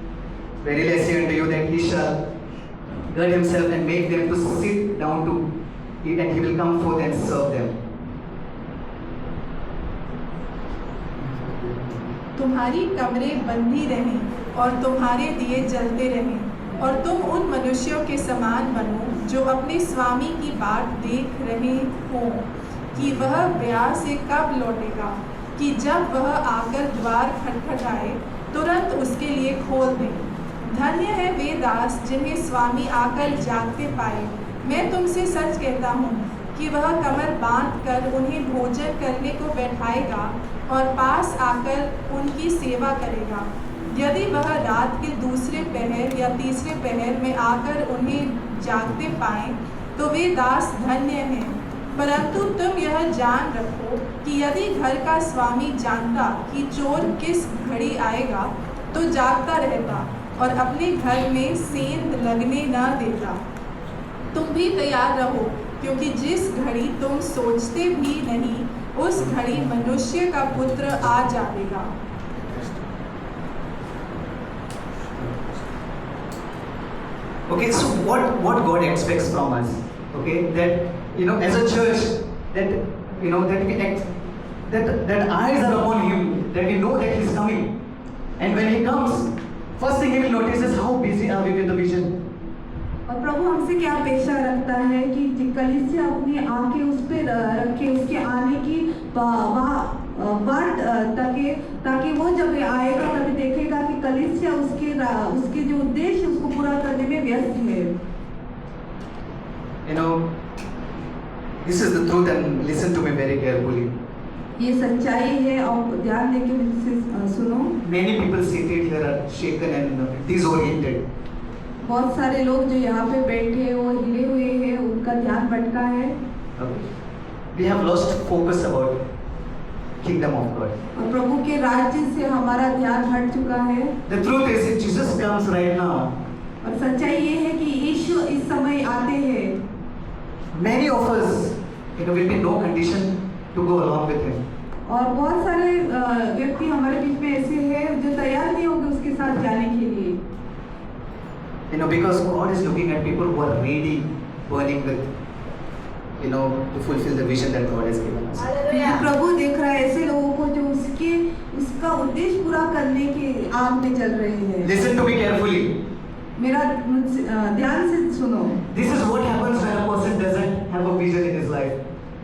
Verily I say unto you that he shall gird himself and make them to sit down to eat, and he will come forth and serve them. तुम्हारी कमरें बंधी रहें और तुम्हारे दिए जलते रहें, और तुम उन मनुष्यों के समान बनो जो अपने स्वामी की बाट देख रहे हो कि वह ब्याह से कब लौटेगा, कि जब वह आकर द्वार खटखटाए तुरंत उसके लिए खोल दें। धन्य है वे दास जिन्हें स्वामी आकर जागते पाए। मैं तुमसे सच कहता हूँ कि वह कमर बांध कर उन्हें भोजन करने को बैठाएगा और पास आकर उनकी सेवा करेगा। यदि वह रात के दूसरे पहर या तीसरे पहर में आकर उन्हें जागते पाएं तो वे दास धन्य हैं। परंतु तुम यह जान रखो कि यदि घर का स्वामी जानता कि चोर किस घड़ी आएगा तो जागता रहता और अपने घर में सेंध लगने न देता। तुम भी तैयार रहो, क्योंकि जिस घड़ी तुम सोचते भी नहीं उस घड़ी मनुष्य का पुत्र आ जाएगा। Okay, so what God expects from us, okay, that as a church, that that we act, that eyes are upon Him, that we know that He's coming, and when He comes, first thing He will notice is how busy are we with the vision. और प्रभु हमसे क्या अपेक्षा रखता है कि कलीसिया अपनी आंखें उस पर रखे, उसके आने की बाट तके, ताकि वो जब आएगा तभी देखेगा कि कलीसिया उसके जो उद्देश्य उसको पूरा करने में व्यस्त है। This is the truth, and listen to me very carefully. ये सच्चाई है और ध्यान देके मुझसे सुनो। Many people seated here are shaken and disoriented. बहुत सारे लोग जो यहाँ पे बैठे हैं वो हिले हुए हैं, उनका ध्यान भटका है। We have lost focus about kingdom of God. और प्रभु के राज्य से हमारा ध्यान हट चुका है। The truth is, if Jesus comes right now, और सच्चाई ये है कि यीशु इस समय आते हैं, many of us will be in no condition to go along with Him. और बहुत सारे व्यक्ति हमारे बीच में ऐसे हैं जो तैयार नहीं होंगे उसके साथ जाने के लिए। Because God is looking at people who are ready, burning with, to fulfill the vision that God has given us. क्योंकि प्रभु देख रहा है ऐसे लोगों को जो उसका उद्देश्य पूरा करने के आग में चल रहे हैं। Listen to me carefully. मेरा ध्यान से सुनो। This is what happens when a person doesn't have a vision in his life.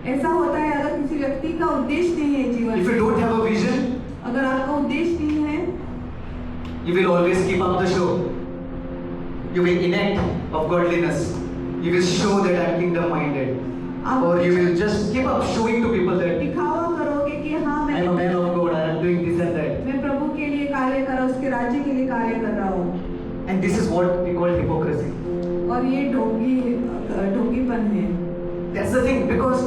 ऐसा होता है अगर किसी व्यक्ति का उद्देश्य नहीं है जीवन If you don't have a vision, अगर आपका उद्देश्य नहीं है, you will always keep up the show. You will enact of godliness. You will show that I am kingdom minded. Or you will just keep up showing to people that दिखावा करोगे कि हाँ I am a man of God, I am doing this and that. मैं प्रभु के लिए कार्य कर रहा हूँ, उसके राज्य के लिए कार्य कर रहा हूँ। And this is what we call hypocrisy. और ये ढोंगीपन है। That's the thing, because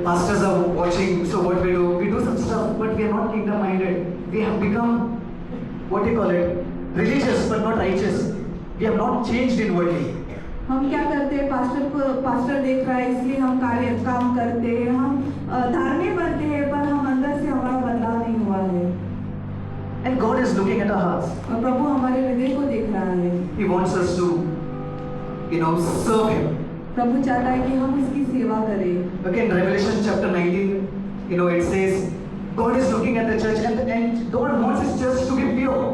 pastors are watching, so what we do some stuff, but we are not kingdom minded. We have become, religious but not righteous. We have not changed inwardly. हम क्या करते हैं, pastor देख रहा है इसलिए हम काम करते हैं, हम धार्मिक बनते हैं, पर हम अंदर से हमारा बदलाव नहीं हुआ है। And God is looking at our hearts. और प्रभु हमारे हृदय को देख रहा है। He wants us to, serve Him. प्रभु चाहता है कि हम उसकी सेवा करें। Again, Revelation chapter 19, it says, God is looking at the church, and God wants His church to be pure.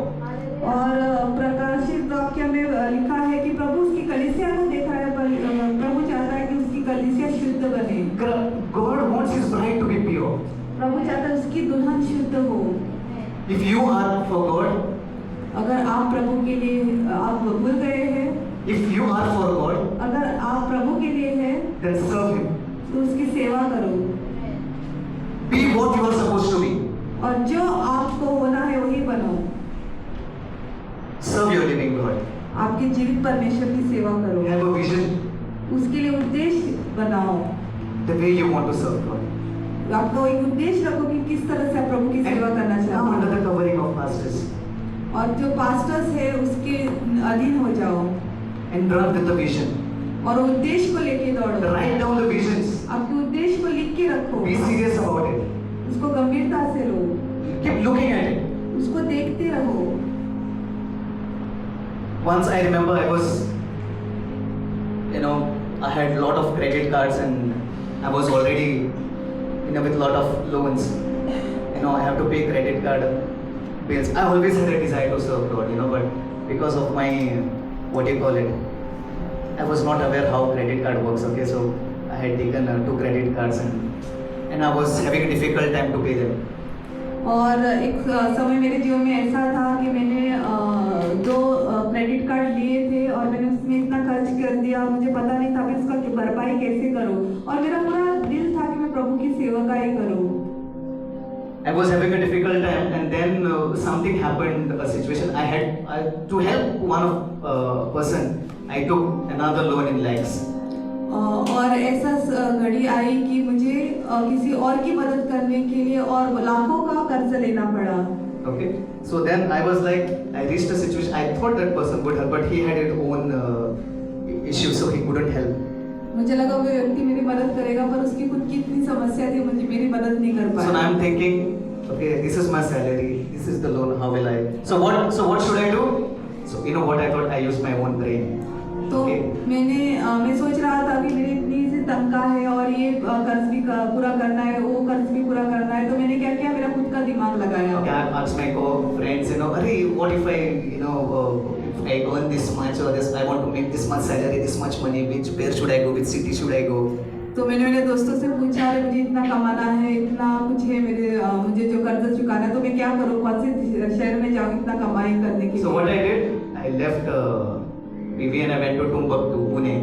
और प्रकाशित वाक्य में लिखा है कि प्रभु उसकी कलीसिया को देखा है, पर प्रभु चाहता है कि उसकी कलीसिया शुद्ध बने। God wants His bride to be pure. प्रभु चाहता है उसकी दुल्हन शुद्ध हो। If you are for God, अगर आप प्रभु के लिए आप भूल गए हैं, if you are for God, अगर आप प्रभु के लिए हैं, then serve Him. तो उसकी सेवा करो। Be what you are supposed to be. और जो आपको होना है वही बनो। Serve your living God. आपके जीवित परमेश्वर की सेवा करो। Have a vision. उसके लिए उद्देश्य बनाओ। The way you want to serve God. आपको एक उद्देश्य रखो कि किस तरह से आप प्रभु की सेवा करना Come चाहते under हो। the covering of pastors और जो पास्टर्स है उसके अधीन हो जाओ and run with the vision. और उद्देश्य को लेके दौड़ो। Write down the visions. आपके उद्देश्य को लिख के रखो। Be serious about it. उसको गंभीरता से लो। Keep looking at it. उसको देखते रहो। Once I remember I was, I had a lot of credit cards and I was already, with a lot of loans. I have to pay credit card bills. I always had a desire to serve God, but because of my, I was not aware how credit card works, okay? So I had taken 2 credit cards and I was having a difficult time to pay them. और एक समय मेरे जीवन में ऐसा था कि मैंने 2 क्रेडिट कार्ड लिए थे और मैंने उसमें इतना खर्च कर दिया, मुझे पता नहीं था कि उसका भरपाई कैसे करूं, और मेरा पूरा दिल था कि मैं प्रभु की सेवा का ही करूं। I was having a difficult time, and then something happened, a situation. To help one person, I took another loan in lakhs. और ऐसा घड़ी आई कि मुझे किसी और की मदद करने के लिए और लाखों का कर्ज लेना पड़ा. Okay, so then I was like, I reached a situation. I thought that person would help, but he had his own issues, so he couldn't help. मुझे लगा वो व्यक्ति मेरी मदद करेगा, पर उसकी खुद की इतनी समस्या थी, मुझे मेरी मदद नहीं कर So now पाया. I'm thinking, okay, this is my salary, this is the loan. How will I? So what should I do? So you know what I thought? I used my own brain. तो Okay. मैं सोच रहा था कि मेरी इतनी सी तनख्वाह है और ये कर्ज भी पूरा करना है, वो कर्ज भी पूरा करना है, तो मैंने क्या किया, मेरा खुद का दिमाग लगाया. Okay, I asked my friends, Arey, what if I, if I earn this much or this, I want to make this much salary, this much money, where should I go, which city should I go? तो मैंने मेरे दोस्तों से पूछा, अरे मुझे इतना कमाना है, इतना कुछ है मुझे जो कर्ज चुकाना है, तो मैं क्या करूँ, कौन से शहर में जाऊँ इतना कमाई करने के लिए. So what I did, I left PV and I went to Tumbuktu, Pune.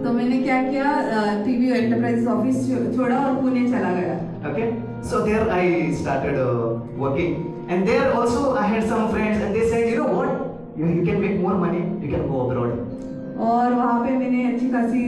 तो मैंने क्या किया, टीवी एंटरप्राइज ऑफिस छोड़ा और पुणे चला गया. Okay, so there I started working, and there also I had some friends, and they said, you know what, you can make more money, you can go abroad. और वहाँ पे मैंने अच्छी खासी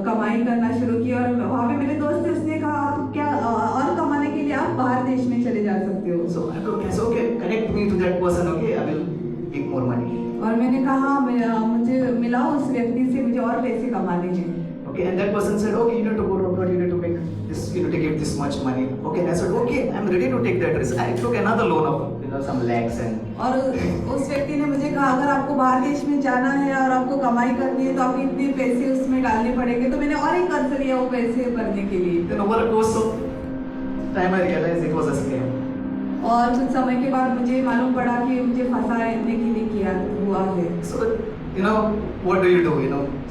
कमाई करना शुरू की, और वहाँ पे मेरे दोस्त थे, उसने कहा आप क्या और कमाने के लिए आप बाहर देश में चले जा सकते हो. So I told, okay, connect me to that person, okay, I will make more money. और मैंने कहा मुझे मिलाओ उस व्यक्ति से, मुझे और पैसे कमाने हैं. Okay, and that person said, okay, you need to go abroad, you need to make this, you need to give this much money. Okay, and I said, okay, I'm ready to take that risk. I took another loan of some lakhs and. और उस व्यक्ति ने मुझे कहा, अगर आपको बाहर देश में जाना है और आपको कमाई करनी है तो आपको इतने पैसे उसमें डालने पड़ेंगे. तो मैंने और एक कर्ज लिया वो पैसे भरने के लिए. Then over a course of time I realized it was a scam. और कुछ समय के बाद मुझे मालूम पड़ा कि मुझे फंसाने के लिए किया हुआ है. So, what do you do,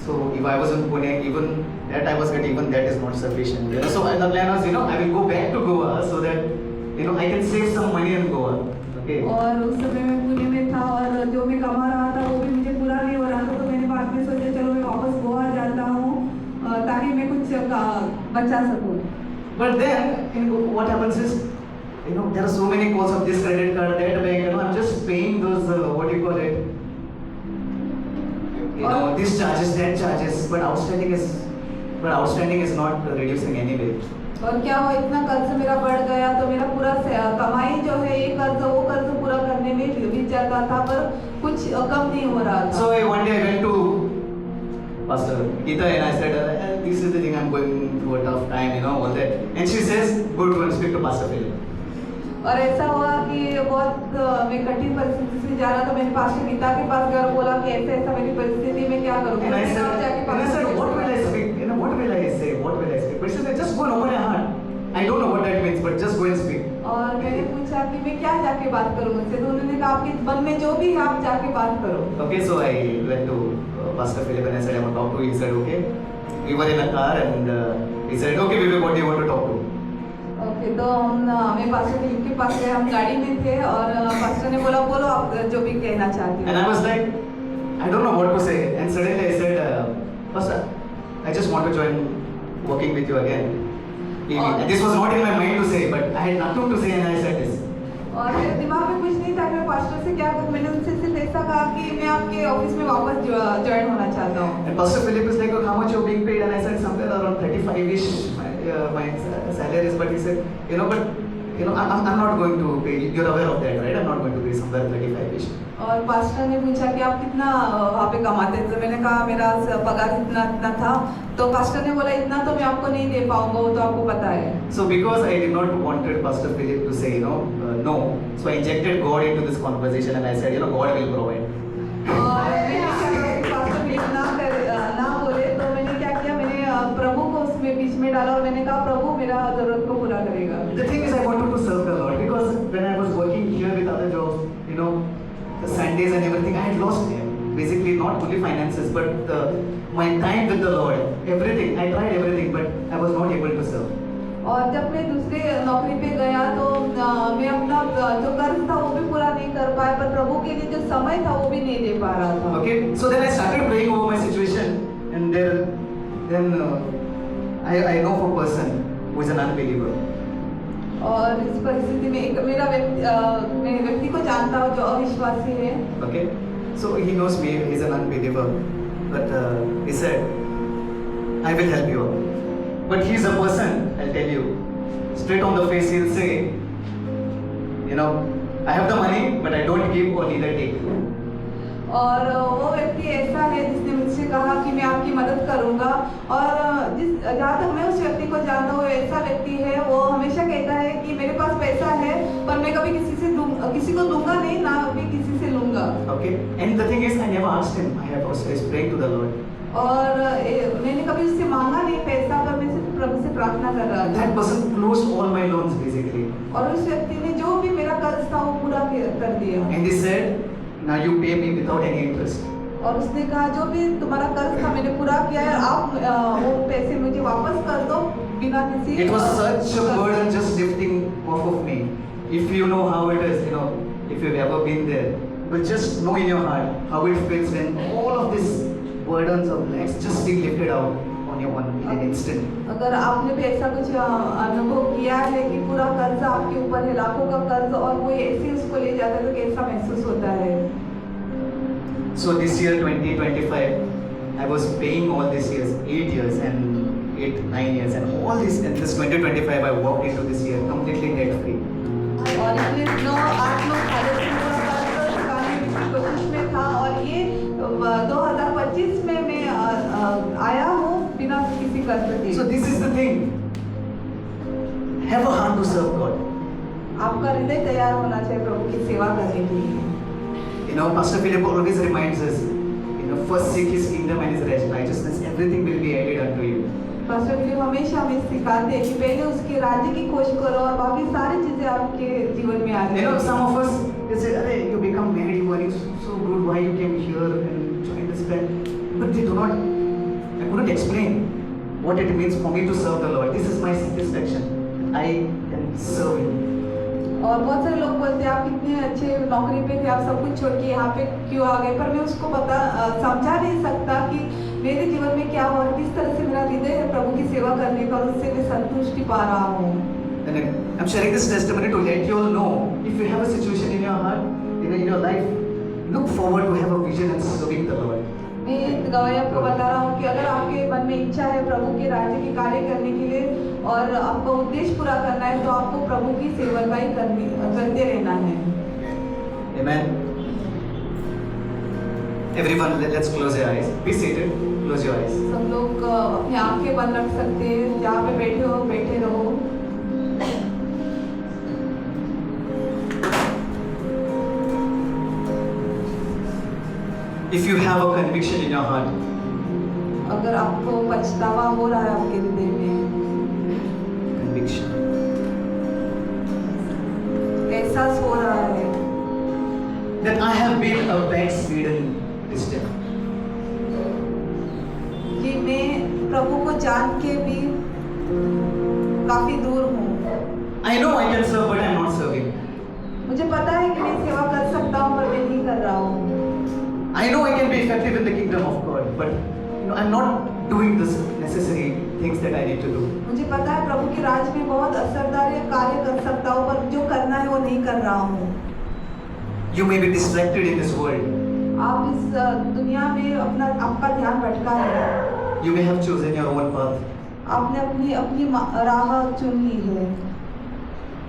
So if I was in Pune, even that I was getting, even that is not sufficient, So the plan was, I will go back to Goa so that, I can save some money in Goa. Okay. और उस समय मैं पुणे में था और जो मैं कमा रहा था वो भी मुझे पूरा नहीं हो रहा था. तो मैंने बाद में सोचा चलो मैं वापस गोवा जाता हूँ ताकि मैं कुछ बचा सकूँ. But then, what happens is, there are so many calls of this credit card, that bank, I'm just paying those, what do you call it? This charges, that charges, but outstanding is not reducing anyway. और क्या हो, इतना कर्ज मेरा बढ़ गया तो मेरा पूरा कमाई जो है ये कर्ज वो कर्ज पूरा करने में बीत जाता था, पर कुछ कम नहीं हो रहा था. So one day I went to Pastor Geeta and I said, this is the thing, I'm going through a tough time, all that. And she says, go to and speak to Pastor Philip. और ऐसा हुआ कि बहुत मैं कठिन परिस्थिति से जा रहा था. मैंने पास्टर गीता के पास गया और बोला कि ऐसा मेरी परिस्थिति में क्या करूं. And I said, what will I speak? What will I say? What will I speak? But she said, just go and open your heart. I don't know what that means, but just go and speak. और मैंने पूछा कि मैं क्या जाके बात करूं उनसे. तो उन्होंने कहा आपके मन में जो भी है आप जाके बात करो. Okay, so I went to Pastor Philip and I said, I want to talk to you. He said, okay. We were in a car and he said, okay, Vivek, what do you want to talk to? Okay, तो हमें pastor Philip के पास गए. हम गाड़ी में थे और pastor ने बोला बोलो आप जो भी कहना चाहते And हो. I was like, I don't know what to say. And suddenly I said, Pastor, I just want to join working with you again. And this was not in my mind to say, but I had nothing to say and I said this. और मेरे दिमाग में कुछ नहीं था कि मैं pastor से क्या करूं. मैंने उनसे सिर्फ ऐसा कहा कि मैं आपके ऑफिस में वापस ज्वाइन होना चाहता हूं. And Pastor Philip is like, oh, how much you're being paid? And I said somewhere around 35-ish my salary is, but he said, I'm not going to pay. You're aware of that, right? I'm not going to pay somewhere 35-ish. और pastor ने पूछा कि आप कितना वहाँ पे कमाते थे. तो मैंने कहा मेरा पगार इतना था. तो पास्टर ने बोला इतना तो मैं आपको नहीं दे पाऊंगा, वो तो आपको पता है. So because I did not wanted Pastor Philip to say, no, so I injected God into this conversation and I said, God will provide. और मैंने क्या किया कि पास्टर फिलिप ना बोले, तो मैंने क्या किया, मैंने प्रभु को उसमें बीच में डाला और मैंने कहा प्रभु मेरा जरूरत को पूरा करेगा. The thing is, I wanted to serve the Lord because when I was working here with other jobs, the Sundays and everything, I had lost basically not only finances but my time with the Lord, everything. I tried everything, but I was not able to serve. और जब मैं दूसरे नौकरी पे गया तो मैं अपना जो कर्ज था वो भी पूरा नहीं कर पाया, पर प्रभु के लिए जो समय था वो भी नहीं दे पा रहा था. Okay, so then I started praying over my situation, and then I know of a person who is an unbeliever. और इस परिस्थिति में एक मैं व्यक्ति को जानता हूँ जो अविश्वासी है। Okay, so he knows me. He's an unbeliever, but he said, "I will help you out." But he's a person. I'll tell you, straight on the face, he'll say, I have the money, but I don't give or neither take. और वो व्यक्ति ऐसा है जिसने मुझसे कहा कि मैं आपकी मदद करूंगा, और जहाँ तक मैं उस व्यक्ति को जानता हूँ, ऐसा व्यक्ति है वो हमेशा कहता है कि मेरे पास पैसा है पर मैं कभी किसी को दूंगा नहीं, ना भी किसी से लूंगा। Okay, and the thing is, I never asked him. I was praying to the Lord. और मैंने कभी उससे मांगा नहीं पैसा, पर मैं सिर्फ प्रभु से प्रार्थना कर रहा था। That person closed all my loans basically. और उस व्यक्ति ने जो भी मेरा कर्ज था वो पूरा कर दिया। And he said, "Now you pay me without any interest." और उसने कहा जो भी तुम्हारा कर्ज था मैंने पूरा किया है, आप वो पैसे मुझे वापस कर दो बिना किसी। It was such a burden just lifting off of me. If you know how it is, if you've ever been there, but just know in your heart how it feels when all of these burdens of life just being lifted out on your one in an instant. अगर आपने भी ऐसा कुछ अनुभव किया है कि पूरा कर्ज आपके ऊपर है, लाखों का कर्ज, और वो ऐसे उसको ले जाता है तो कैसा महसूस होता है। So this year 2025, I was paying all these years, 8 years and 8-9 years, and all this, and this 2025 I walked into this year completely debt free. और इसलिए 8-9 सालों से पूरा कर्ज चुकाने की कोशिश में था, और ये 2025 में मैं आया हूँ बिना किसी कर्ज के। So this is the thing. Have a heart to serve God. आपका हृदय तैयार होना चाहिए प्रभु की सेवा करने के लिए। Pastor Philip always reminds us, first seek His kingdom and His righteousness, everything will be added unto you. Pastor Philip हमेशा हमें सिखाते हैं कि पहले उसके राज्य की खोज करो और बाकी सारी चीजें आपके जीवन में आ जाएंगी। Some of us they say, "Arey, you become married, you are so good. Why you came here and joined this band?" But they do not. I couldn't explain what it means for me to serve the Lord. This is my satisfaction. I am serving. और बहुत सारे लोग बोलते हैं आप कितने अच्छे नौकरी पे थे, आप सब कुछ छोड़ के यहाँ पे क्यों आ गए, पर मैं उसको समझा नहीं सकता कि मेरे जीवन में क्या हुआ, किस तरह से मेरा हृदय है प्रभु की सेवा करने का, और उससे मैं संतुष्टि पा रहा हूँ। I'm sharing this testimony to let you all know, if you have a situation in your heart, in your life, look forward to have a vision and serving the Lord. मैं गवाही आपको बता रहा हूँ कि अगर आपके मन में इच्छा है प्रभु के राज्य के कार्य करने के लिए और आपका उद्देश्य पूरा करना है, तो आपको प्रभु की सेवकाई करते रहना है। Amen. Everyone, let's close your eyes. Be seated. Close your eyes. सब लोग अपनी आंखें बंद रख सकते हैं, जहाँ पे बैठे हो बैठे रहो। If you have a conviction in your heart, अगर आपको पछतावा हो रहा है आपके हृदय में, conviction, एहसास हो रहा है that I have been a backslidden Christian, कि मैं प्रभु को जान के भी काफी दूर हूँ। I know I can serve, but I am not serving. मुझे पता है कि मैं सेवा कर सकता हूँ, पर मैं नहीं कर रहा हूँ। I know I can be effective in the kingdom of God, but I'm not doing the necessary things that I need to do. मुझे पता है प्रभु के राज में बहुत असरदार कार्य कर सकता हूँ, पर जो करना है वो नहीं कर रहा हूँ। You may be distracted in this world. आप इस दुनिया में आपका ध्यान भटका है। You may have chosen your own path. आपने अपनी राह चुन ली है।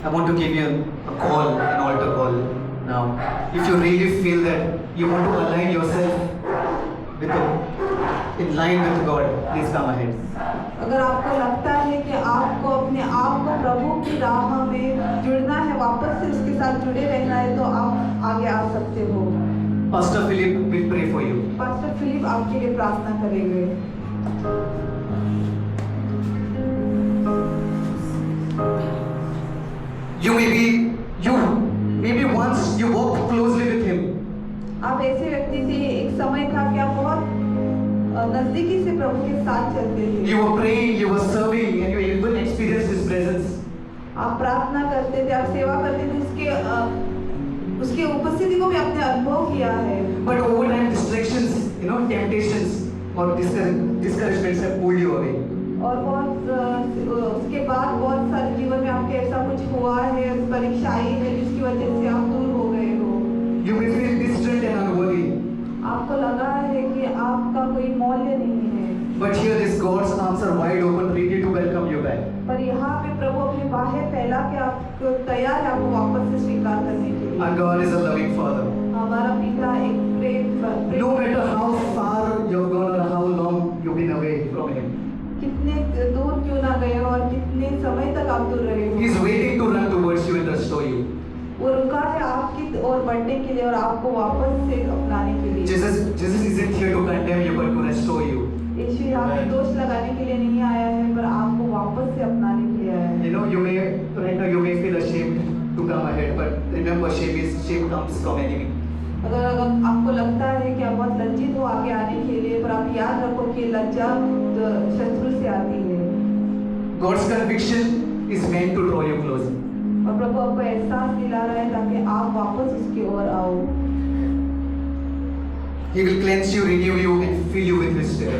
I want to give you a call, an altar call now. If you really feel that you want to align yourself in line with God, please come ahead. अगर आपको लगता है कि आपको अपने आप को प्रभु की राह में जुड़ना है, वापस से उसके साथ जुड़े रहना है, तो आप आगे आ सकते हो। Pastor Philip will pray for you. Pastor Philip आपके लिए प्रार्थना करेंगे। Maybe once you walked closely with Him. आप ऐसे व्यक्ति थे, एक समय था कि आप बहुत नजदीकी से प्रभु के साथ चलते थे। You were praying, you were serving, and you even experienced His presence. आप प्रार्थना करते थे, आप सेवा करते थे, उसके उपस्थिति को भी आपने अनुभव किया है। But over time, distractions, temptations or discouragements have pulled you away. और उसके बाद बहुत सारे जीवन में आपके ऐसा कुछ हुआ है, परीक्षाई है जिसकी वजह से आप दूर हो गए हो। You may feel distant and unworthy. आपको लगा है कि आपका कोई मूल्य नहीं है, But here this God's arms are wide open, ready to welcome you back. पर यहाँ पे प्रभु अपने बाहें फैला के आपको तैयार है आपको वापस से स्वीकार करने के लिए। And God is a loving Father. हमारा पिता एक प्रेम No matter how far you've gone or how long you've been away from Him, कितने दूर क्यों ना गए हो और कितने समय तक आप दूर रहे He is हो, waiting to run towards you and restore you. वो रुका है आपकी ओर बढ़ने के लिए और आपको वापस से अपनाने के लिए। Jesus isn't here to condemn you, but to restore you. यीशु यहाँ पे दोष लगाने के लिए नहीं आया है, पर आपको वापस से अपनाने के लिए आया है। You know, right now you may feel ashamed to come ahead, but remember, shame comes from enemy. अगर आपको लगता है कि आप बहुत लज्जित हो आगे आने के लिए, पर आप याद रखो कि लज्जा शत्रु से आती है। God's conviction is meant to draw you closer. और प्रभु आपको एहसास दिला रहा है ताकि आप वापस उसकी ओर आओ। He will cleanse you, renew you, and fill you with His Spirit.